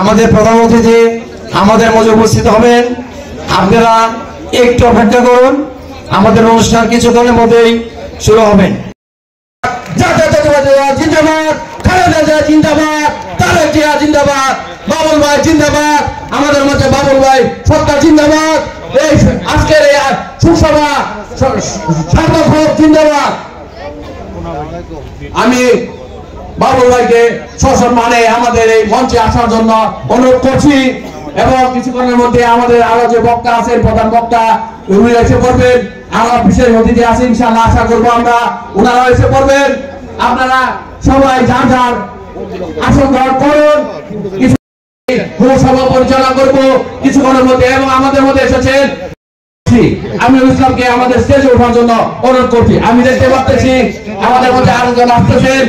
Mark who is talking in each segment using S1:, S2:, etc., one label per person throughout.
S1: আমাদের প্রধান অতিথি আমাদের মধ্যে উপস্থিত হবেন। আপনারা একটু অপেক্ষা করুন, আমাদের অনুষ্ঠান কিছুক্ষণের মধ্যেই শুরু হবে। জিন্দাবাদ, খালেদা জিয়া জিন্দাবাদ, তারেক জিয়া জিন্দাবাদ, বাবুল ভাই জিন্দাবাদ, আমাদের মধ্যে বাবুল ভাই সরকার জিন্দাবাদ। এই আজকের এই সুসভা সার্থক হোক, জিন্দাবাদ। আমি বাবুল ভাইকে সসম্মানে আমাদের এই মঞ্চে আসার জন্য অনুরোধ করছি এবং কিছুক্ষণের মধ্যে আমাদের আরো যে বক্তা আছেন, প্রধান বক্তা উনি এসে পড়বেন, আরো বিশেষ অতিথি আছে ইনশাআল্লাহ, আশা করবো আমরা ওনারা এসে পড়বেন। আপনারা সবাই যার যার আসন গ্রহণ করুন, সভা পরিচালনা করবো কিছুক্ষণের মধ্যে। এবং আমাদের মধ্যে এসেছেন আমিনুল ইসলামকে আমাদের স্টেজে ওঠার জন্য অনুরোধ করছি। আমি দেখতে পাচ্ছি আমাদের মধ্যে আরো জন আসতেছেন।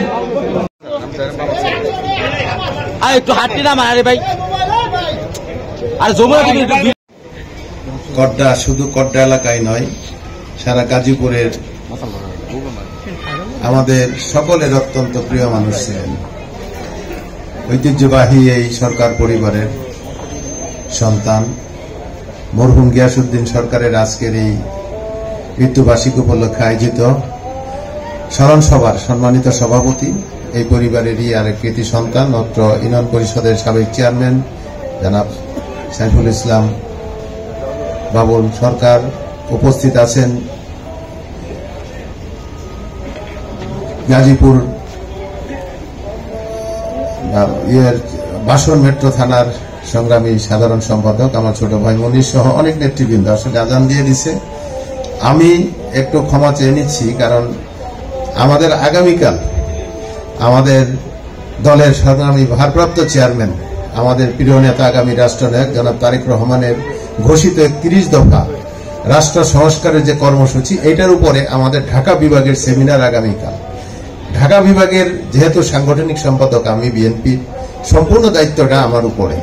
S2: একটু হাঁটি না মারে ভাই। আর
S3: কড্ডা শুধু কড্ডা এলাকায় নয়, সারা গাজীপুরের আমাদের সকলের অত্যন্ত প্রিয় মানুষ ছিলেন। ঐতিহ্যবাহী এই সরকার পরিবারের সন্তান মরহুম গিয়াসউদ্দিন সরকারের আজকের এই মৃত্যুবার্ষিকী উপলক্ষে আয়োজিত স্মরণ সভার সম্মানিত সভাপতি, এই পরিবারেরই আরেক কৃতি সন্তান, অত্র ইউনিয়ন পরিষদের সাবেক চেয়ারম্যান জনাব সাইফুল ইসলাম বাবুল সরকার। উপস্থিত আছেন গাজীপুর বাসন মেট্রো থানার সংগ্রামী সাধারণ সম্পাদক আমার ছোট ভাই মনির সহ অনেক নেতৃবৃন্দ। আসলে আজান দিয়ে দিছে, আমি একটু ক্ষমা চেয়ে নিচ্ছি, কারণ আমাদের আগামীকাল আমাদের দলের সংগ্রামী ভারপ্রাপ্ত চেয়ারম্যান, আমাদের প্রিয় নেতা আগামী রাষ্ট্রনায়ক জনাব তারেক রহমানের ঘোষিত 31 দফা রাষ্ট্র সংস্কারের যে কর্মসূচি, এটার উপরে আমাদের ঢাকা বিভাগের সেমিনার আগামীকাল। ঢাকা বিভাগের যেহেতু সাংগঠনিক সম্পাদক আমি, বিএনপির সম্পূর্ণ দায়িত্বটা আমার উপরে।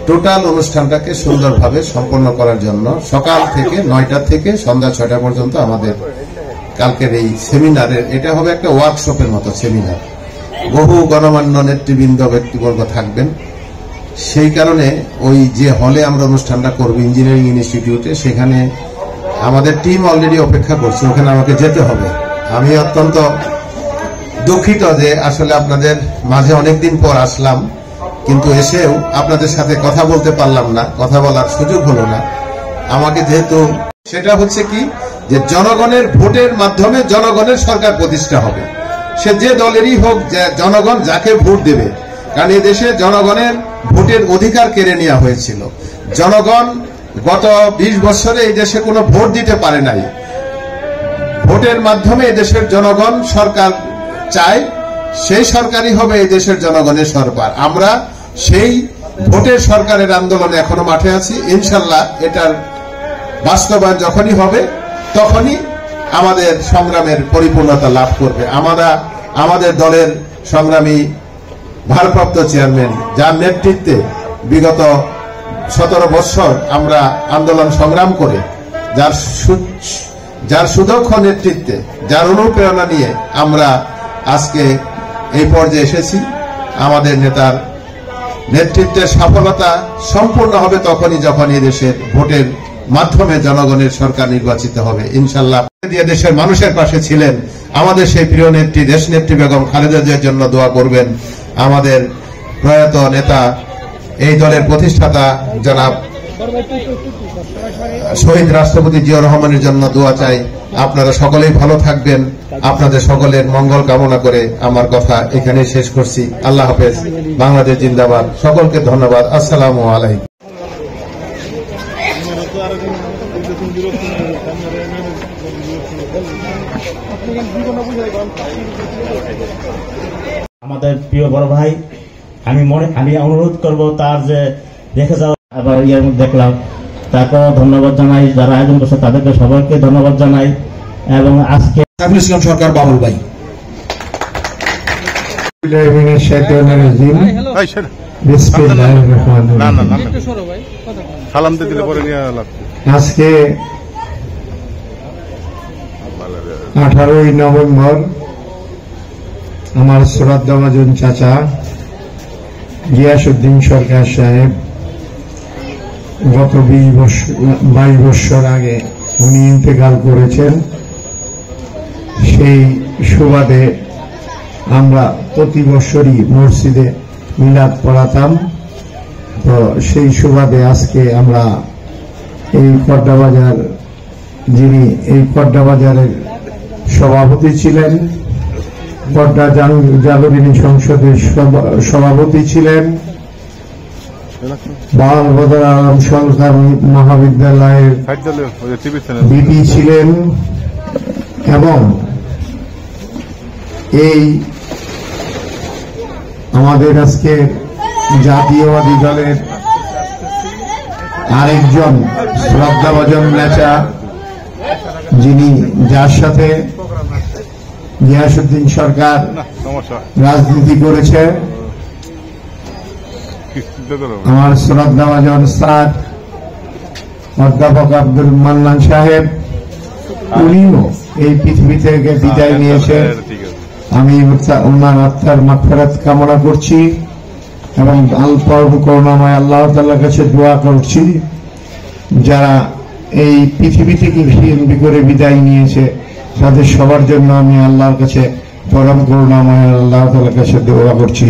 S3: টোটাল অনুষ্ঠানটাকে সুন্দরভাবে সম্পন্ন করার জন্য সকাল থেকে 9টা থেকে সন্ধ্যা 6টা পর্যন্ত আমাদের কালকের এই সেমিনারের, এটা হবে একটা ওয়ার্কশপের মতো সেমিনার। বহু গণমান্য নেতৃবৃন্দ ব্যক্তিবর্গ থাকবেন। সেই কারণে ওই যে হলে আমরা অনুষ্ঠানটা করব ইঞ্জিনিয়ারিং ইনস্টিটিউটে, সেখানে আমাদের টিম অলরেডি অপেক্ষা করছে, ওখানে আমাকে যেতে হবে। আমি অত্যন্ত দুঃখিত যে আসলে আপনাদের মাঝে অনেকদিন পর আসলাম, কিন্তু এসেও আপনাদের সাথে কথা বলতে পারলাম না, কথা বলার সুযোগ হলো না আমাকে। যেহেতু সেটা হচ্ছে কি যে জনগণের ভোটের মাধ্যমে জনগণের সরকার প্রতিষ্ঠা হবে, সে যে দলেরই হোক, জনগণ যাকে ভোট দেবে। কারণ এই দেশে জনগণের ভোটের অধিকার কেড়ে নেওয়া হয়েছিল। জনগণ গত 20 বছরে এই দেশে কোনো ভোট দিতে পারে নাই। ভোটের মাধ্যমে এই দেশের জনগণ সরকার চায়, সেই সরকারই হবে এই দেশের জনগণের সরকার। আমরা সেই ভোটের সরকারের আন্দোলনে এখনো মাঠে আছি। ইনশাল্লাহ এটার বাস্তবায়ন যখনই হবে তখনই আমাদের সংগ্রামের পরিপূর্ণতা লাভ করবে। আমাদের দলের সংগ্রামী ভারপ্রাপ্ত চেয়ারম্যান, যার নেতৃত্বে বিগত 17 বছর আমরা আন্দোলন সংগ্রাম করে, যার সুদক্ষ নেতৃত্বে, যার অনুপ্রেরণা নিয়ে আমরা আজকে এই পর্যায়ে এসেছি। আমাদের নেতার নেতৃত্বের সফলতা সম্পূর্ণ হবে তখনই যখন এই দেশের ভোটের মাধ্যমে জনগণের সরকার নির্বাচিত হবে ইনশাল্লাহ। দিয়ে দেশের মানুষের পাশে ছিলেন আমাদের সেই প্রিয় নেত্রী দেশ নেত্রী বেগম খালেদা জিয়ার জন্য দোয়া করবেন। আমাদের প্রয়াত নেতা, এই দলের প্রতিষ্ঠাতা জনাব শহীদ রাষ্ট্রপতি জিয়াউর রহমানের জন্য দোয়া চাই। আপনারা সকলেই ভালো থাকবেন, আপনাদের সকলের মঙ্গল কামনা করে আমার কথা এখানে শেষ করছি। আল্লাহ হাফেজ, বাংলাদেশ জিন্দাবাদ। সকলকে ধন্যবাদ। আসসালামু আলাইকুম।
S4: আমাদের প্রিয় বড় ভাই, আমি অনুরোধ করব তার যে রেখে যাওয়া, আবার ইয়ার মধ্যে দেখলাম, তারপর ধন্যবাদ জানাই যারা আয়োজন করছে তাদেরকে সবাইকে ধন্যবাদ জানাই। এবং আজকে
S1: সাইফুল ইসলাম সরকার বাবুল ভাই,
S5: আজকে 18ই নভেম্বর আমার শ্রদ্ধাভাজন চাচা গিয়াসউদ্দিন সরকার সাহেব গত 22 বছর আগে উনি ইন্তেকাল করেছেন। সেই সুবাদে আমরা প্রতি বছরই মসজিদে মিলাদ পড়াতাম। তো সেই সুবাদে আজকে আমরা এই কড্ডাবাজার, যিনি এই কড্ডাবাজারের সভাপতি ছিলেন, কড্ডা জাগরণী সংসদের সভাপতি ছিলেন, বদর আলম সরকারি মহাবিদ্যালয়ের ভিপি ছিলেন এবং এই আমাদের আজকে জাতীয়বাদী দলের আরেকজন শ্রদ্ধাভাজন নেতা, যিনি যার সাথে গিয়াসউদ্দিন সরকার রাজনীতি করেছে, আমার শ্রদ্ধাভাজন স্যার অধ্যাপক আব্দুল মান্নান সাহেব, উনিও এই পৃথিবী থেকে বিদায় নিয়েছে। আমি ওনার আত্মার মাগফিরাত কামনা করছি এবং পরম করুণাময় আল্লাহ তাআলার কাছে দোয়া করছি, যারা এই পৃথিবী থেকে বিএনপি করে বিদায় নিয়েছে তাদের সবার জন্য আমি আল্লাহর কাছে পরম করুণাময় আল্লাহ তাআলার কাছে দোয়া করছি।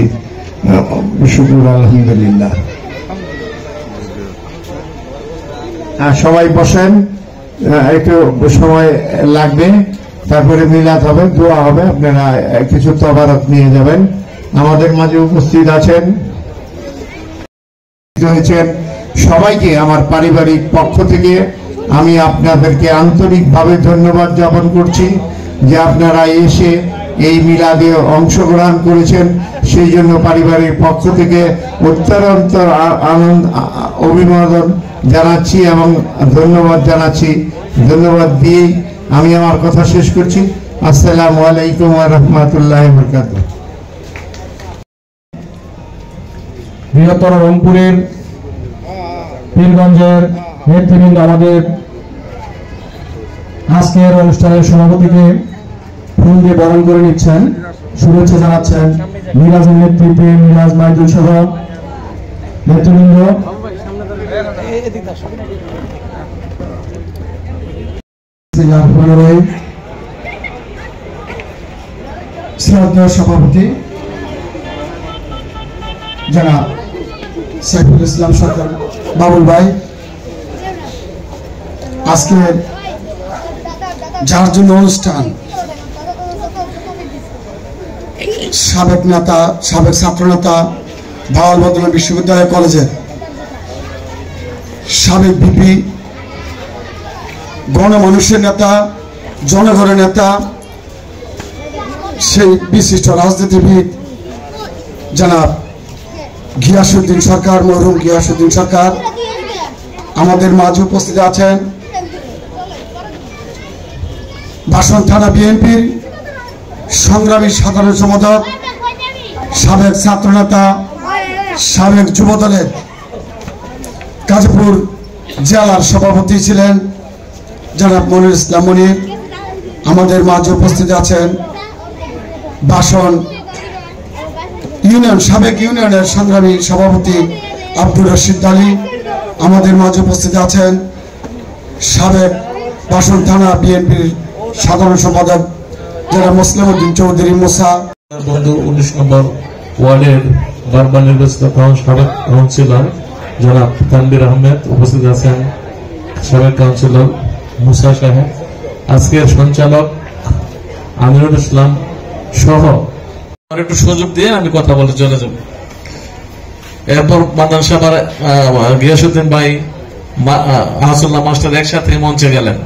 S5: শুকর আলহামদুলিল্লাহ। সবাই বসেন, একটু সময় লাগবে, তারপরে মিলাদ হবে, দোয়া হবে, আপনারা কিছু তবারক নিয়ে যাবেন। আমাদের মাঝে উপস্থিত আছেন সবাইকে আমার পারিবারিক পক্ষ থেকে আমি আপনাদেরকে আন্তরিকভাবে ধন্যবাদ জ্ঞাপন করছি যে আপনারা এসে এই মিলাদে অংশগ্রহণ করেছেন। সেই জন্য পারিবারিক পক্ষ থেকে উত্তরোত্তর আনন্দ অভিনন্দন জানাচ্ছি এবং ধন্যবাদ জানাচ্ছি। ধন্যবাদ দিয়ে আমি আমার কথা শেষ করছি। আসসালামু আলাইকুম ওয়া রাহমাতুল্লাহি ওয়া বারাকাতুহু।
S6: বৃহত্তর রংপুরের পীরগঞ্জের নেতৃবৃন্দ আমাদের আজকের অনুষ্ঠানের সভাপতিকে ফুল দিয়ে বরণ করে নিচ্ছেন, শুভেচ্ছা জানাচ্ছেন মিরাজের নেতৃত্বে মিরাজ মাইদুল সহ নেতৃবৃন্দ। শ্রদ্ধেয় সভাপতি জনাব সাইফুল ইসলাম সরকার বাবুল ভাই, আজকে যার জন্য অনুষ্ঠান, সাবেক নেতা, সাবেক ছাত্রনেতা, ভাওয়াল বদনা বিশ্ববিদ্যালয় কলেজের সাবেক ভিপি, গণমানুষের নেতা, জনগণের নেতা, সেই বিশিষ্ট রাজনীতিবিদ জনাব গিয়াসউদ্দিন সরকার, মরহুম গিয়াসউদ্দিন সরকার আমাদের মাঝে উপস্থিত আছেন। ভাষণ থানা বিএনপির সংগ্রামী সাধারণ সম্পাদক, সাবেক ছাত্রনেতা, সাবেক যুবদলের গাজীপুর জেলার সভাপতি ছিলেন জনাব মনির ইসলাম মনির। আমাদের মাঝে উপস্থিত আছেন ভাষণ ইউনিয়ন, সাবেক ইউনিয়নের সংগ্রামী সভাপতি আব্দুর রশিদ আলী। আমাদের মাঝে উপস্থিত আছেন সাবেক ভাষণ থানা বিএনপির সাধারণ সম্পাদক জনাব মুসলিম উদ্দিন চৌধুরী মুসা।
S7: বন্ধু 19 নম্বর ওয়ার্ডের বারবার নির্বাচিত সাবেক কাউন্সিলর জনাব তানভীর আহমেদ উপস্থিত আছেন, সাবেক কাউন্সিলর মুসা সাহেব, আজকের সঞ্চালক আমিরুল ইসলাম সহ একটু সুযোগ দিয়ে আমি কথা বলে চলে যাব। এরপর মান্নান সাহেব আর গিয়াসউদ্দিন ভাই, আহসানুল্লাহ মাস্টার একসাথে মঞ্চে গেলেন,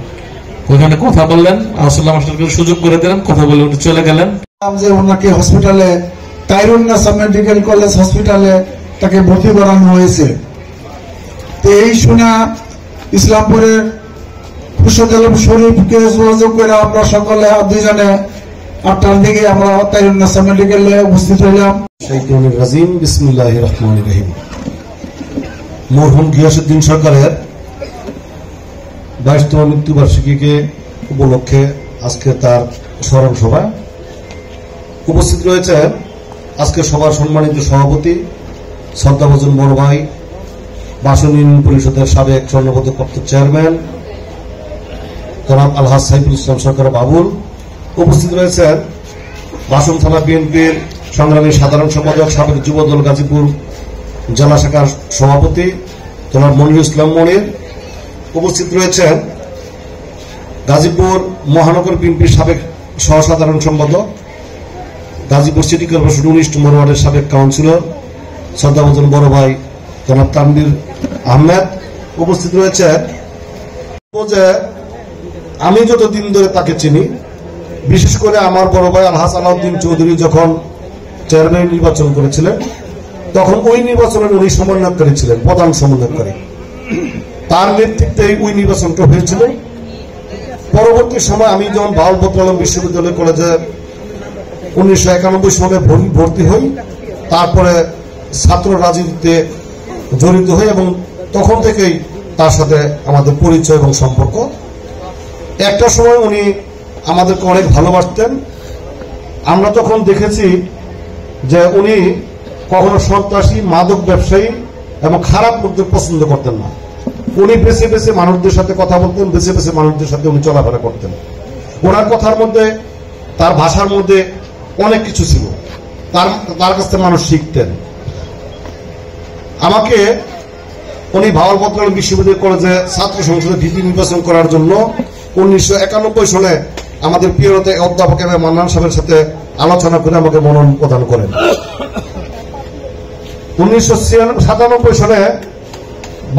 S7: ওখানে কথা বললেন, আহসানুল্লাহ মাস্টারকে সুযোগ করে দিলেন, কথা বলে উনি চলে গেলেন।
S6: যে ওনাকে হসপিটালে তাইরুন্নাসা মেডিকেল কলেজ হসপিটালে তাকে ভর্তি করানো হয়েছে। তো এই শোনা ইসলামপুরের খুরশেদ আলম শরীফকে যোগাযোগ করে আমরা সকলে দুইজনে 8টার দিকে আমরা তাইরুন্নাসা মেডিকেলে উপস্থিত হইলাম।
S8: শাইতানির রাজিম, বিসমিল্লাহির রহমানির রহিম। মরহুম গিয়াসউদ্দিন সরকারের 22তম মৃত্যুবার্ষিকীকে উপলক্ষে আজকে তার স্মরণ সভা উপস্থিত রয়েছে আজকে সভার সম্মানিত সভাপতি শ্রদ্ধাভাজন বড় ভাই, বাসন ইউনিয়ন পরিষদের সাবেক স্বর্ণপদকপ্রাপ্ত চেয়ারম্যান জনাব আলহাজ সাইফুল ইসলাম সরকার বাবুল, উপস্থিত রয়েছেন বাসন থানা বিএনপির সংগ্রামী সাধারণ সম্পাদক, সাবেক যুবদল গাজীপুর জেলা শাখার সভাপতি জনাব মনির ইসলাম মনির, উপস্থিত রয়েছেন গাজীপুর মহানগর বিএনপির সাবেক সহসাধারণ সম্পাদক, গাজীপুর সিটি কর্পোরেশন 19 নম্বর ওয়ার্ডের সাবেক কাউন্সিলর শ্রদ্ধাভাজন বড় ভাই জনাব তানভীর আহমেদ, উপস্থিত রয়েছেন। আমি যতদিন ধরে তাকে চিনি, বিশেষ করে আমার বড় ভাই আলহাজ আলাউদ্দিন চৌধুরী যখন চেয়ারম্যান নির্বাচন করেছিলেন, তখন ওই নির্বাচনের উনি সমন্বয়কারী ছিলেন, প্রধান সমন্বয়কারী। তার নেতৃত্বে ওই নির্বাচনটা হয়েছিল। পরবর্তী সময় আমি যখন বাউল ফজল আলম বিশ্ববিদ্যালয় কলেজে 1991 সালে ভর্তি হই, তারপরে ছাত্র রাজনীতিতে জড়িত হই এবং তখন থেকেই তার সাথে আমাদের পরিচয় এবং সম্পর্ক। একটা সময় উনি আমাদেরকে অনেক ভালোবাসতেন। আমরা তখন দেখেছি যে উনি কখনো সন্ত্রাসী, মাদক ব্যবসায়ী এবং খারাপ লোকদের পছন্দ করতেন না। উনি বেছে বেছে মানুষদের সাথে কথা বলতেন, বেছে বেছে মানুষদের সাথে উনি চলাফেরা করতেন। ওনার কথার মধ্যে, তার ভাষার মধ্যে অনেক কিছু ছিল, তার কাছ থেকে মানুষ শিখতেন। আমাকে উনি বাউল ফজল আলম বিশ্ববিদ্যালয় কলেজে ছাত্র সংসদে ভিপি নির্বাচন করার জন্য 1991 সালে আমাদের প্রিয় অধ্যাপক এম এ মান্নান সাহেবের সাথে আলোচনা করে আমাকে মনোনয়ন প্রদান করেন। 1997 সালে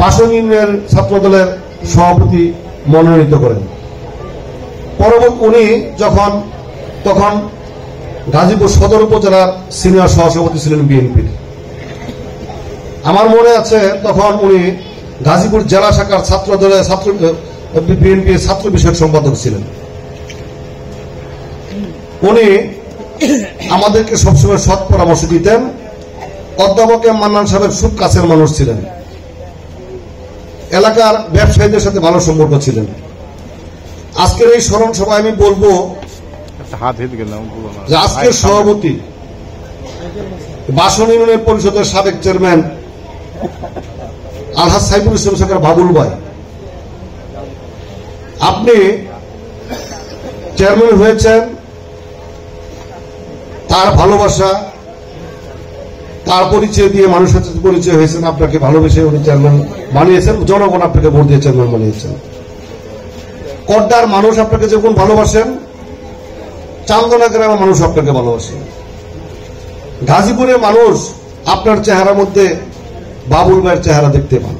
S8: বাসন ইউনিয়নের ছাত্র দলের সভাপতি মনোনীত করেন। পরবর্তী উনি তখন গাজীপুর সদর উপজেলার সিনিয়র সহসভাপতি ছিলেন বিএনপির। আমার মনে আছে তখন উনি গাজীপুর জেলা শাখার ছাত্র দলের বিএনপির ছাত্র বিষয়ক সম্পাদক ছিলেন। উনি আমাদেরকে সবসময় সৎ পরামর্শ দিতেন। অধ্যাপক এম মান্নান সাহেবের খুব কাছের মানুষ ছিলেন, এলাকার ব্যবসায়ীদের সাথে ভালো সম্পর্ক ছিলেন। আজকের এই স্মরণ সভায় আমি বলবো যে আজকের সভাপতি বাসন ইউনিয়ন পরিষদের সাবেক চেয়ারম্যান আলহাজ সাইফুল ইসলাম সরকার বাবুল ভাই, আপনি চেয়ারম্যান হয়েছেন, তার ভালোবাসা, তার পরিচয় দিয়ে মানুষের সাথে পরিচয় হয়েছেন, আপনাকে ভালোবেসে উনি চেয়ারম্যান বানিয়েছেন, জনগণ আপনাকে ভোট দিয়ে চেয়ারম্যান বানিয়েছেন। কড্ডার মানুষ আপনাকে যখন ভালোবাসেন, চান্দনা গ্রামের মানুষ আপনাকে ভালোবাসেন, গাজীপুরের মানুষ আপনার চেহারার মধ্যে বাবুল ভাইয়ের চেহারা দেখতে পান।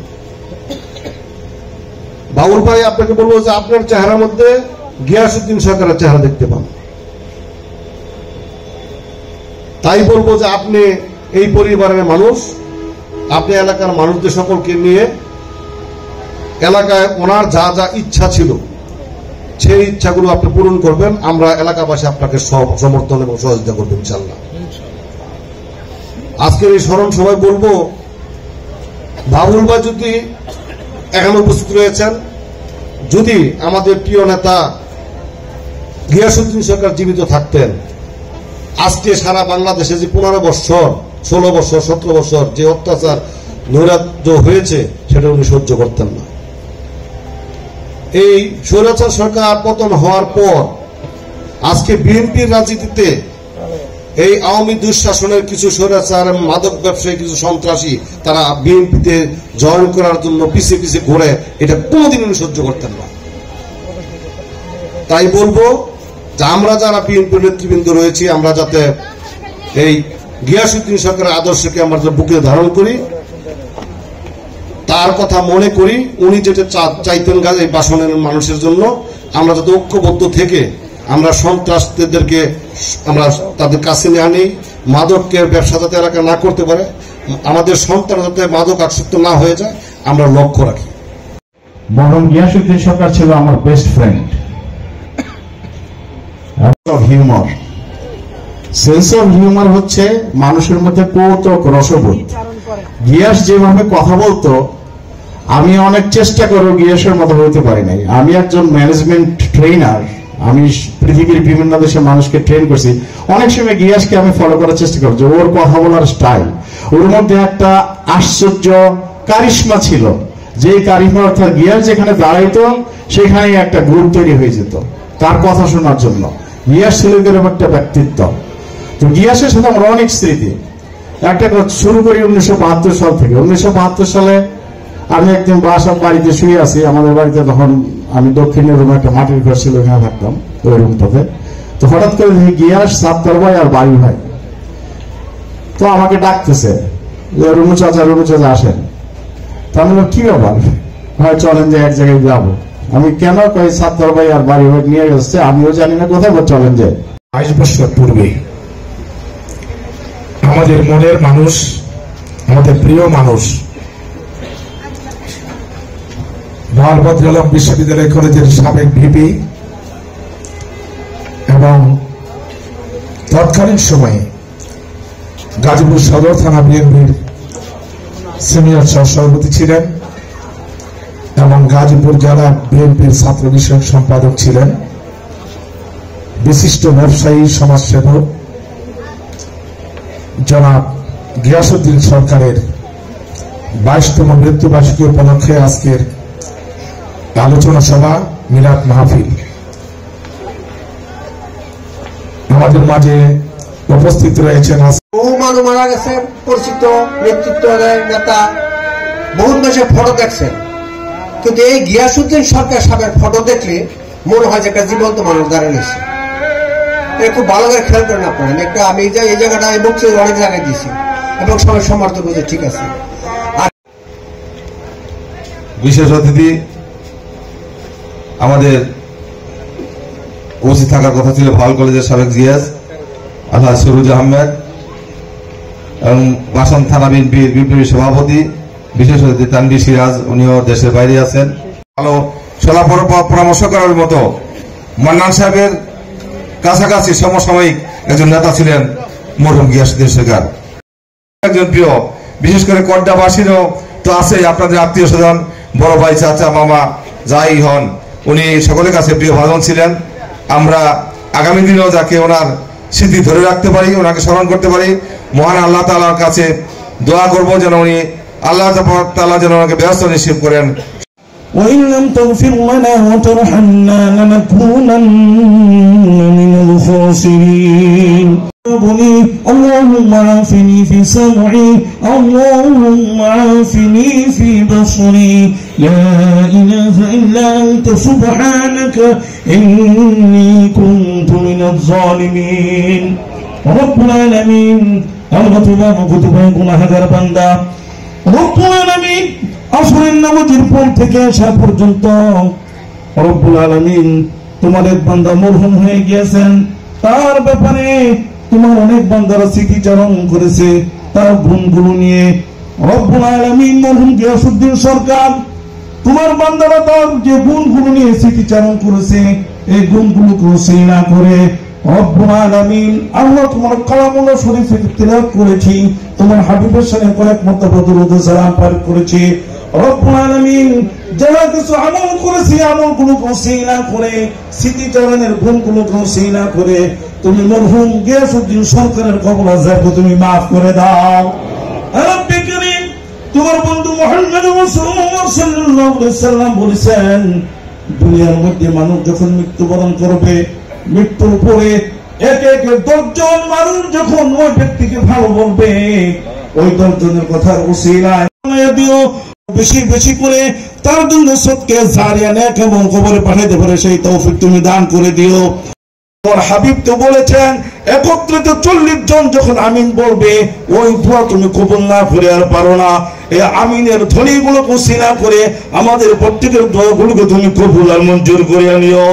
S8: বাবুল ভাই আপনাকে বলবো যে আপনার চেহারার মধ্যে গিয়াসউদ্দিন সরকারের চেহারা দেখতে পান। তাই বলবো যে আপনি এই পরিবারের মানুষ, আপনি এলাকার মানুষদের সকলকে নিয়ে এলাকায় ওনার যা যা ইচ্ছা ছিল সেই ইচ্ছাগুলো আপনি পূরণ করবেন। আমরা এলাকাবাসী আপনাকে সমর্থন এবং সহযোগিতা করবেন ইনশাআল্লাহ। আজকের এই স্মরণ সভায় বলবো, বাবুল ভাই যদি এখানে উপস্থিত রয়েছেন, যদি আমাদের প্রিয় নেতা গিয়াসউদ্দিন সরকার জীবিত থাকতেন, আজকে সারা বাংলাদেশে যে 15 বছর, 16 বছর, 17 বছর যে অত্যাচার নৈরাজ্য হয়েছে সেটা উনি সহ্য করতেন না। এই স্বৈরাচার সরকার পতন হওয়ার পর আজকে বিএনপির রাজনীতিতে এই আওয়ামী দুঃশাসনের কিছু স্বৈরাচার, মাদক ব্যবসায়ী, কিছু সন্ত্রাসী তারা বিএনপিতে জয়েন করার জন্য পিছিয়ে পিছিয়ে ঘুরে, এটা কোনোদিন উনি সহ্য করতেন না। তাই বলবো যে আমরা যারা বিএনপির নেতৃবৃন্দ রয়েছি, আমরা যাতে এই গিয়াসউদ্দিন সরকারের আদর্শকে আমরা বুকে ধারণ করি, তার কথা মনে করি, উনি যেটা চাইতেন এই বাসনের মানুষের জন্য, আমরা যাতে ঐক্যবদ্ধ থেকে আমরা সন্ত্রাসীদেরকে আমরা তাদের কাছে নিয়ে আনি, মাদকের ব্যবসা যাতে এলাকা না করতে পারে, আমাদের সন্তান যাতে মাদক আসক্ত না হয়ে যায়, আমরা লক্ষ্য রাখি।
S5: মরহুম গিয়াসউদ্দিন সরকার ছিল আমার best friend. Humour, sense of humour হচ্ছে মানুষের মধ্যে কৌতুক, রসবোধ। গিয়াস যেভাবে কথা বলতো, আমি অনেক চেষ্টা করেও গিয়াসের মতো হতে পারি নাই। আমি একজন ম্যানেজমেন্ট ট্রেনার, আমি পৃথিবীর বিভিন্ন দেশে মানুষকে ট্রেন করছি, অনেক সময় গিয়াসকে আমি ফলো করার চেষ্টা করছি। ওর কথা বলার স্টাইল, ওর মধ্যে একটা আশ্চর্য কারিশমা ছিল, যে কারিশমা অর্থাৎ গিয়াস যেখানে দাঁড়াইতো সেখানে একটা গ্রুপ তৈরি হয়ে যেত তার কথা শোনার জন্য। গিয়াস ছিল এরকম একটা ব্যক্তিত্ব। তো গিয়াসের সাথে আমার অনেক স্মৃতি। একটা শুরু করি 1972 সাল থেকে। 1972 সালে আমি একদিন বাড়িতে শুয়ে আছি, আমাদের বাড়িতে তখন আমি দক্ষিণের রুমে একটা মাটির ঘর ছিল, ওখানে থাকতাম ওই রুমটাতে। তো হঠাৎ করে দেখি গিয়াস, সাত্তার ভাই আর বাড়ি ভাই তো আমাকে ডাকতেছে, রুমু চাচা আসেন। তো আমি কি ব্যাপার, ভাই চলেন যে এক জায়গায় যাবো। আমি কেন কই, সাত্তার ভাই আর বাড়ি ভাই নিয়ে গেছে, আমিও জানি না কোথায়, চলেন যে।
S9: 22 বছর পূর্বে আমাদের মনের মানুষ, আমাদের প্রিয় মানুষ, মোহাম্মদ আলম বিশ্ববিদ্যালয় কলেজের সাবেক ভিপি এবং তৎকালীন সময়ে গাজীপুর সদর থানা বিএনপির সিনিয়র সহসভাপতি ছিলেন এবং গাজীপুর জেলা বিএনপির ছাত্র বিষয়ক সম্পাদক ছিলেন, বিশিষ্ট ব্যবসায়ী সমাজসেবক জনাব গিয়াসউদ্দিন সরকারের 22তম মৃত্যুবার্ষিকী উপলক্ষে আজকের আলোচনা সভা, মিলাদ মাহফিল। আমাদের মাঝে উপস্থিত রয়েছেন
S10: বহু মানুষ মারা গেছে, পরিচিত নেতৃত্ব নেতা, বহু দেশের ফটো দেখছেন, কিন্তু এই গিয়াসউদ্দিন সরকার সাহেবের ফটো দেখলে মনে হয় যে একটা জীবন্ত মানুষ দাঁড়িয়েছে। এটা খুব ভালো করে খেয়াল করেন আপনারা। একটা আমি এই জায়গাটা এই বক্তব্য অনেক জায়গায় দিয়েছি এবং সবাই সমর্থন করছে, ঠিক আছে। আর
S3: বিশেষ অতিথি আমাদের উপস্থিত থাকার কথা ছিল ভাল কলেজের সাবেক জিএস আলহাজ সুরুজ আহমেদ এবং বাসন থানা বিএনপির সভাপতি, বিশেষ অতিথি তানভীর সিরাজ, উনিও দেশের বাইরে আছেন। ভালো সলা পরামর্শ করার মতো মান্নান সাহেবের কাছাকাছি সমসাময়িক একজন নেতা ছিলেন মরহুম গিয়াসউদ্দিন সরকার, একজন প্রিয়। বিশেষ করে কড্ডাবাসীরও তো আছে, আপনাদের আত্মীয় স্বজন, বড় ভাই, চাচা, মামা যাই হন, উনি সকলের কাছে প্রিয় ভাজন ছিলেন। আমরা আগামী দিনেও যাকে ওনার স্মৃতি ধরে রাখতে পারি, ওনাকে স্মরণ করতে পারি, মহান আল্লাহ তাআলার কাছে দোয়া করব যেন উনি আল্লাহ তাআলা যেন ওনাকে ব্যস্ত নিশ্চিত করেন।
S11: وإن لم تغفر لنا وترحمنا لنكونن من الخاسرين. اللهم عافني في سمعي، اللهم عافني في بصري، لا إله إلا أنت سبحانك إني كنت من الظالمين. رب العالمين المطلوب كتبه গুনাহগার বান্দা, রব্বুল আলামিন আসরের নামাজের পর থেকে আসা পর্যন্ত রব্বুল আলামিন তোমার এক বান্দা মরহুম হয়ে গিয়েছেন, তার ব্যাপারে তোমার অনেক বান্দারা স্মৃতিচারণ করেছে তার গুণগুলো নিয়ে। রব্বুল আলামিন মরহুম গিয়াসউদ্দিন সরকার তোমার বান্দারা তার যে গুণগুলো নিয়ে স্মৃতিচারণ করেছে, এই গুণগুলোকে অস্বীকার না করে রব্বুল আলামিন আল্লাহ তোমার কালামুল্লাহ শরীফে তিলাওয়াত করেছি, তোমার হাবিবের সাথে কয়েক মর্তবা দরুদ ও সালাম পাঠ করেছি। রব্বুল আলামিন যারা কিছু আমল করেছি, আমলগুলোকে অস্বীকার না করে, স্মৃতিচারণের গুণগুলোকে অস্বীকার না করে তুমি মরহুম গিয়াসউদ্দিন সরকারের কবর আযাবকে তুমি মাফ করে দাও। রব্বে কারীম তোমার বন্ধু মুহাম্মদ রাসূলুল্লাহ সাল্লাল্লাহু আলাইহি ওয়াসাল্লাম বলেছেন, দুনিয়ার মধ্যে মানুষ যখন মৃত্যুবরণ করবে, মৃত্যুর পরে এক এক 10 জন মানুষ যখন ওই ব্যক্তিকে ভালো বলবে, ওই 10 জনের কথার উসিলায় দিও বেশি বেশি করে তার জন্য সদকা জারিয়া নেক এবং কবরে পাঠাইতে পারে সেই তৌফিক তুমি দান করে দিও। তোমার হাবিব তো বলেছেন একত্রিত 40 জন যখন আমিন বলবে, ওই দোয়া তুমি কবুল না করে আর পারো না। এই আমিনের ধ্বনিগুলোকে উসিলা করে আমাদের প্রত্যেকের দোয়াগুলোকে তুমি কবুল আর মঞ্জুর করে নিও।